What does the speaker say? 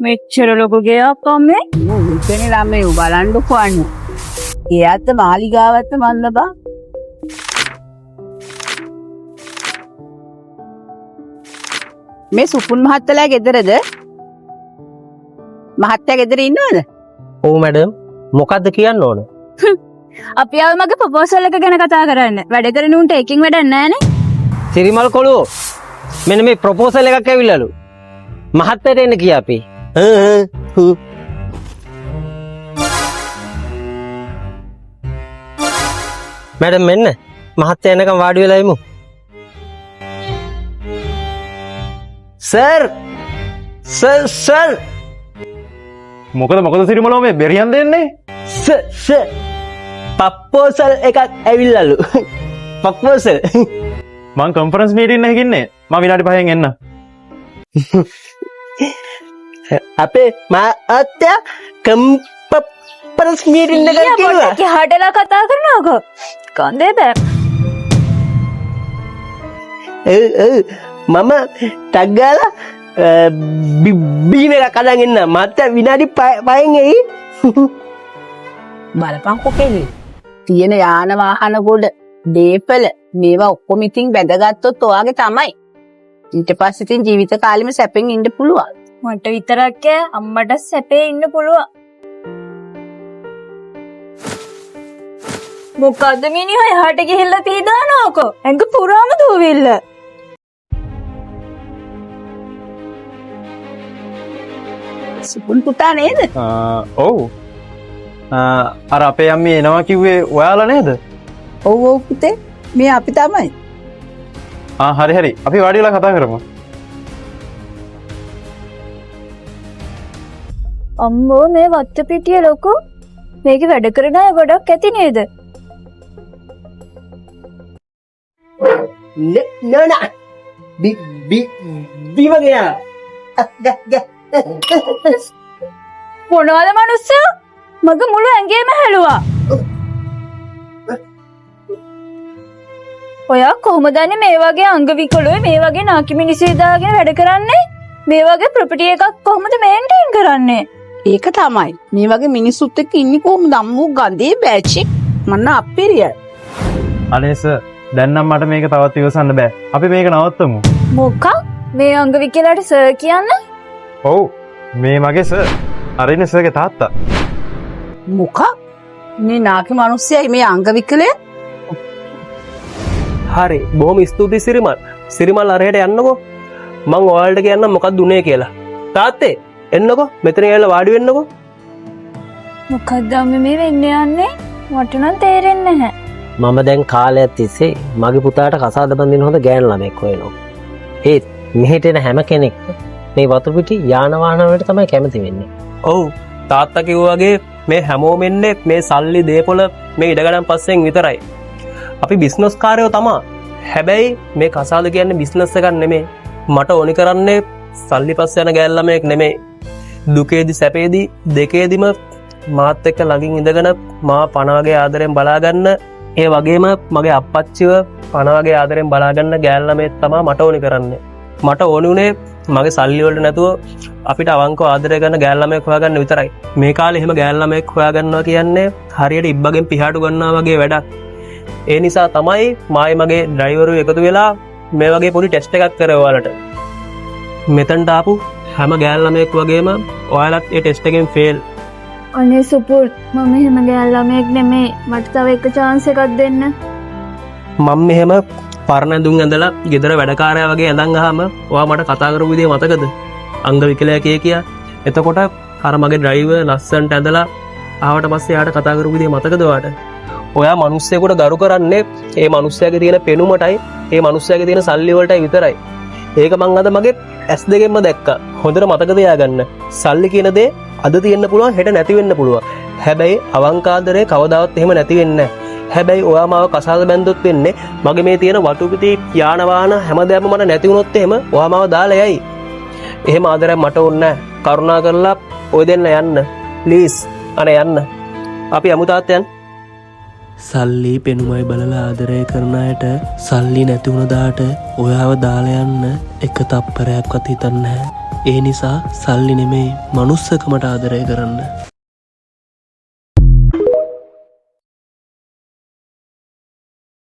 මෙච්චර ලොකු ගෙයක් අම්මේ. උතනේ ළමයි බලන්නකෝ අන්න. එයාත් මාලිගාවත් මන්ද බා. මේ සුපුන් මහත්තයා ගෙදරද? මහත්තයා ගෙදර ඉන්නවද? ඔව් මැඩම්. මොකද්ද කියන්න ඕන? අපි ආව මගේ ප්‍රොපෝසල් එක ගැන කතා කරන්න. වැඩ කරන උන්ට එකකින් වැඩක් නැහනේ. සිරිමල් කොළුවෝ. මෙන්න මේ ප්‍රොපෝසල් එකක් ඇවිල්ලාලු. මහත්තයට එන්න කියා අපි. මැඩම් මෙන්න. මහත්තයා එනකම් වාඩි වෙලා ඉමු. සර් මොකද සිරිමලෝ මේ බෙරියන් දෙන්නේ? සර් ප්‍රොපෝසල් එකක් ඇවිල්ලාලු. ප්‍රොපෝසල්. මං කොන්ෆරන්ස් මීටින් එකක ඉන්නේ. මම විනාඩි 5න් එන්න. අපේ මහත්තයා කොන්ෆරන්ස් මීටින් එකක් කිව්වා. යහටලා කතා කරනවකෝ. කන්දේ බෑ. මම ටක් ගාලා බීම එකක් අදන් එන්න. මහත්තයා විනාඩි 5න් එයි. බලපන් කොකේනේ. තියෙන යාන වාහන ගොඩ දීපල මේවා ඔක්කොම ඉතින් බැඳගත්තොත් ඔයාගේ තමයි. ඊට පස්සේ ඉතින් ජීවිත කාලෙම සැපෙන් ඉන්න පුළුවන්. මට විතරක් අම්මට සැපේ ඉන්න පුළුවන්. මොකද්ද මිනිහා යහට ගිහිල්ලා පීදානවකෝ. ඇඟ පුරාම දූවිල්ල. සුපුන් පුතා නේද? ඔව්. අර අපේ අම්මේ එනවා කිව්වේ ඔයාලා නේද? ඔව් පුතේ. මේ අපි තමයි. හරි. අපි වාඩි වෙලා කතා කරමු. අම්මෝ මේ වත්ත පිටිය ලොකු. මේකේ වැඩ කරන අය ගොඩක් ඇති නේද? නෝනා බීම ගියා. මොනවද මනුස්සයෝ? මගේ මුළු ඇඟේම හැලුවා. ඔයා කොහොමද මේ වගේ අංග විකලුවේ මේ වගේ නාකි මිනිස්සු දාගෙන වැඩ කරන්නේ? මේ වගේ ප්‍රොපර්ටි එකක් කොහොමද මේන්ටේන් කරන්නේ? ඒක තමයි. මේ වගේ මිනිස්සුත් එක්ක ඉන්නේ කොහොමද අම්මෝ ගඳේ බෑචි. මන්න අප්පිරිය. අනේ සර් දැන් නම් මට මේක තවත් ඉවසන්න බෑ. අපි මේක නවත්තමු. මොකක්? මේ අංග විකලයට සර් කියන්නේ? ඔව්. මේ මගේ සර්. අරිනේ සර්ගේ තාත්තා. මොකක්? මේ නාකි මිනිස්සයයි මේ අංග විකලය? හරි බොහොම ස්තුතියි සිරිමල් අරහෙට යන්නකෝ. මං ඔයාලට කියන්නම් මොකක්ද උනේ කියලා. තාත්තේ එන්නකෝ මෙතන ඇවිල්ලා වාඩි වෙන්නකෝ. මොකක්ද අම්මේ මේ වෙන්නේ යන්නේ? මට නම් තේරෙන්නේ නැහැ. මම දැන් කාලයක් තිස්සේ මගේ පුතාට කසාද බඳින්න හොඳ ගෑනු ළමෙක් හොයනවා. ඒත් මෙහෙට එන හැම කෙනෙක් මේ වතුර පිටි යාන වාහන වලට තමයි කැමති වෙන්නේ. ඔව් තාත්තා කිව්වා වගේ මේ හැමෝම එන්නේ මේ සල්ලි දේපොළ මේ ඉඩකඩම් පස්සෙන් විතරයි. අපි බිස්නස් කාරයෝ තමා. හැබැයි මේ කසාද කියන්නේ බිස්නස් එකක් නෙමෙයි. මට ඕනි කරන්නේ සල්ලි පස්ස යන ගෑල් ළමයෙක් නෙමෙයි. දුකේදී සැපේදී දෙකේදිම මාත් එක්ක ළඟින් ඉඳගෙන මා පණවගේ ආදරෙන් බලාගන්න, ඒ වගේම මගේ අප්පච්චිව පණවගේ ආදරෙන් බලාගන්න ගෑල් ළමයෙක් තමයි මට ඕනි කරන්නේ. මට ඕනි උනේ මගේ සල්ලි වලට නැතුව අපිට අවංකව ආදරය කරන ගෑල් ළමයෙක් හොයාගන්න විතරයි. මේ කාලේ එහෙම ගෑල් ළමයෙක් හොයාගන්නවා කියන්නේ හරියට ඉබ්බගෙන් පිහාටු ගන්නවා වගේ වැඩක්. ඒ නිසා තමයි මායි මගේ ඩ්‍රයිවරු එකතු වෙලා මේ වගේ පොඩි ටෙස්ට් එකක් කරේ ඔයාලට. මෙතනට ආපු හැම ගෑල් ළමයෙක් වගේම ඔයාලත් ඒ ටෙස්ට් එකෙන් ෆේල්. අනේ සුපුර් මම එහෙම ගෑල් ළමයෙක් නෙමෙයි. මට තව එක chance එකක් දෙන්න. මම මෙහෙම පරණ ඇඳුම් ඇඳලා ගෙදර වැඩකාරයා වගේ ඇඳන් අහම ඔයා මට කතා කරපු විදිය මතකද? අංග විකලයා කියා. එතකොට අර මගේ ඩ්‍රයිවර් ලස්සනට ඇඳලා ආවට පස්සේ යාට කතා කරපු විදිය මතකද ඔයාට? ඔයා මිනිස්සෙකුට ගරු කරන්නේ ඒ මිනිස්සයාගේ තියෙන පෙනුමටයි, ඒ මිනිස්සයාගේ තියෙන සල්ලි වලටයි විතරයි. ඒක මං අද මගේ S දෙකෙන්ම දැක්කා. හොඳට මතක තියාගන්න. සල්ලි කියන දේ අද තියෙන්න පුළුවන්, හෙට නැති වෙන්න පුළුවන්. හැබැයි අවංක ආදරේ කවදාවත් එහෙම නැති වෙන්නේ නැහැ. හැබැයි ඔයා මාව කසාද බැන්දොත් වෙන්නේ මගේ මේ තියෙන වටු පිටි යාන වාහන හැමදේම මට නැති වුණොත් එහෙම ඔයා මාව දාලා යයි. එහෙම ආදරයක් මට ඕනේ නැහැ. කරුණා කරලා ඔය දෙන්න යන්න. ප්ලීස්. අනේ යන්න. අපි යමු තාත්තයන්. සල්ලි පෙනුමයි බලලා ආදරය කරන අයට සල්ලි නැති වුණදාට ඔයාව දාලා යන්න එක තප්පරයක්වත් හිතන්නේ නැහැ. ඒ නිසා සල්ලි නෙමෙයි මනුස්සකමට ආදරය කරන්න.